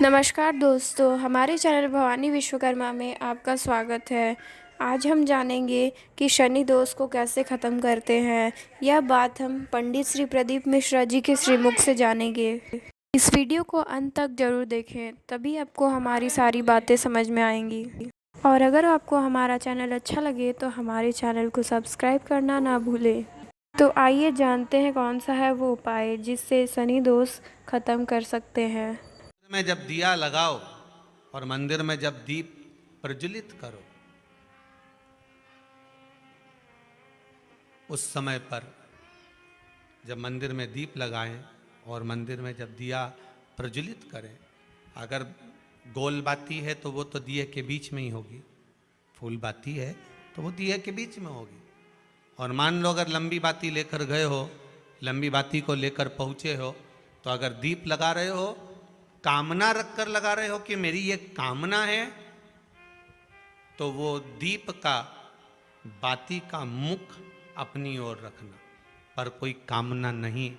नमस्कार दोस्तों, हमारे चैनल भवानी विश्वकर्मा में आपका स्वागत है। आज हम जानेंगे कि शनि दोष को कैसे ख़त्म करते हैं। यह बात हम पंडित श्री प्रदीप मिश्रा जी के श्रीमुख से जानेंगे। इस वीडियो को अंत तक जरूर देखें, तभी आपको हमारी सारी बातें समझ में आएंगी। और अगर आपको हमारा चैनल अच्छा लगे तो हमारे चैनल को सब्सक्राइब करना ना भूलें। तो आइए जानते हैं कौन सा है वो उपाय जिससे शनि दोष ख़त्म कर सकते हैं। में जब दिया लगाओ और मंदिर में जब दीप प्रज्वलित करो, उस समय पर जब मंदिर में दीप लगाएं और मंदिर में जब दिया प्रज्वलित करें, अगर गोल बाती है तो वो तो दिए के बीच में ही होगी, फूल बाती है तो वो दिए के बीच में होगी। और मान लो अगर लंबी बाती लेकर गए हो, लंबी बाती को लेकर पहुंचे हो, तो अगर दीप लगा रहे हो, कामना रखकर लगा रहे हो कि मेरी ये कामना है, तो वो दीप का बाती का मुख अपनी ओर रखना, पर कोई कामना नहीं।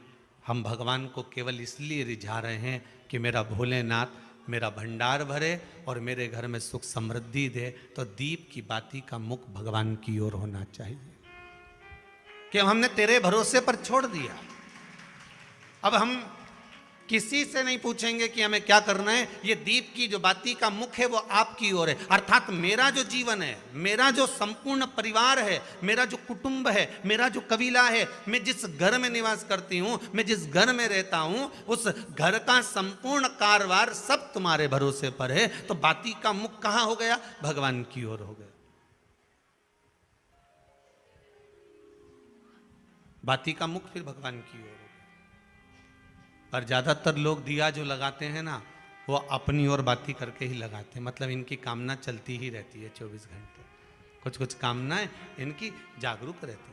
हम भगवान को केवल इसलिए रिझा रहे हैं कि मेरा भोलेनाथ मेरा भंडार भरे और मेरे घर में सुख समृद्धि दे। तो दीप की बाती का मुख भगवान की ओर होना चाहिए कि हमने तेरे भरोसे पर छोड़ दिया। अब हम किसी से नहीं पूछेंगे कि हमें क्या करना है। ये दीप की जो बाती का मुख है वो आपकी ओर है, अर्थात मेरा जो जीवन है, मेरा जो संपूर्ण परिवार है, मेरा जो कुटुंब है, मेरा जो कबीला है, मैं जिस घर में निवास करती हूँ, मैं जिस घर में रहता हूँ, उस घर का संपूर्ण कारभार सब तुम्हारे भरोसे पर है। तो बाती का मुख कहाँ हो गया? भगवान की ओर हो गया। बाती का मुख फिर भगवान की ओर। पर ज़्यादातर लोग दिया जो लगाते हैं ना, वो अपनी ओर बाती करके ही लगाते हैं। मतलब इनकी कामना चलती ही रहती है 24 घंटे। कुछ कुछ कामनाएं इनकी जागरूक रहती है,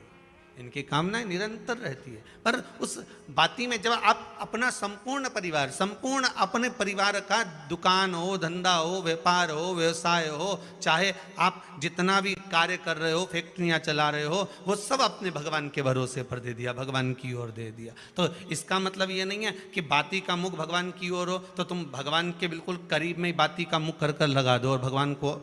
इनकी कामनाएं निरंतर रहती है। पर उस बाती में जब आप अपना संपूर्ण परिवार, संपूर्ण अपने परिवार का, दुकान हो, धंधा हो, व्यापार हो, व्यवसाय हो, चाहे आप जितना भी कार्य कर रहे हो, फैक्ट्रियां चला रहे हो, वो सब अपने भगवान के भरोसे पर दे दिया, भगवान की ओर दे दिया। तो इसका मतलब ये नहीं है कि बाती का मुख भगवान की ओर हो तो तुम भगवान के बिल्कुल करीब में बाती का मुख कर कर लगा दो और भगवान को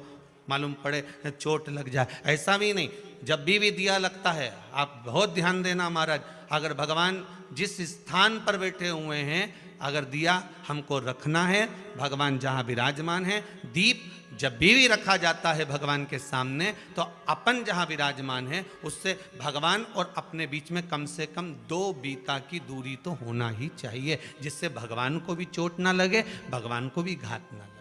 मालूम पड़े चोट लग जाए, ऐसा भी नहीं। जब भी दिया लगता है, आप बहुत ध्यान देना महाराज, अगर भगवान जिस स्थान पर बैठे हुए हैं, अगर दिया हमको रखना है, भगवान जहाँ विराजमान है, दीप जब भी रखा जाता है भगवान के सामने, तो अपन जहाँ विराजमान है उससे भगवान और अपने बीच में कम से कम 2 बीता की दूरी तो होना ही चाहिए, जिससे भगवान को भी चोट ना लगे, भगवान को भी घात ना लगे।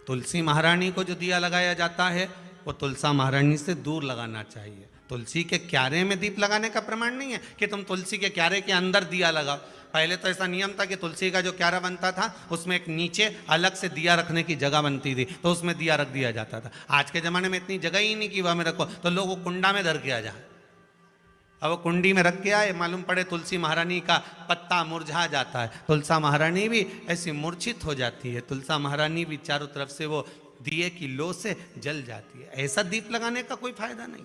तुलसी महारानी को जो दिया लगाया जाता है वो तुलसा महारानी से दूर लगाना चाहिए। तुलसी के क्यारे में दीप लगाने का प्रमाण नहीं है कि तुम तुलसी के क्यारे के अंदर दिया लगाओ। पहले तो ऐसा नियम था कि तुलसी का जो क्यारा बनता था उसमें एक नीचे अलग से दिया रखने की जगह बनती थी, तो उसमें दिया रख दिया जाता था। आज के ज़माने में इतनी जगह ही नहीं कि वह में रखो, तो लोग वो कुंडा में धर के आ जाए। अब वो कुंडी में रख के आए, मालूम पड़े तुलसी महारानी का पत्ता मुरझा जाता है, तुलसा महारानी भी ऐसी मूर्छित हो जाती है, तुलसा महारानी भी चारों तरफ से वो दिए की लो से जल जाती है। ऐसा दीप लगाने का कोई फायदा नहीं,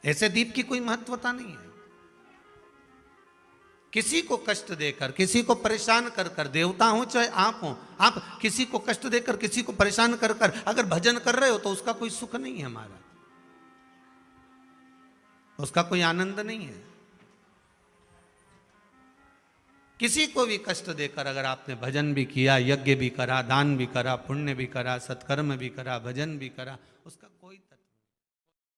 ऐसे दीप की कोई महत्वता नहीं है। किसी को कष्ट देकर, किसी को परेशान कर कर, देवता हो चाहे आप हो, आप किसी को कष्ट देकर, किसी को परेशान कर कर अगर भजन कर रहे हो तो उसका कोई सुख नहीं है हमारा, उसका कोई आनंद नहीं है। किसी को भी कष्ट देकर अगर आपने भजन भी किया, यज्ञ भी करा, दान भी करा, पुण्य भी करा, सत्कर्म भी करा, भजन भी करा, उसका कोई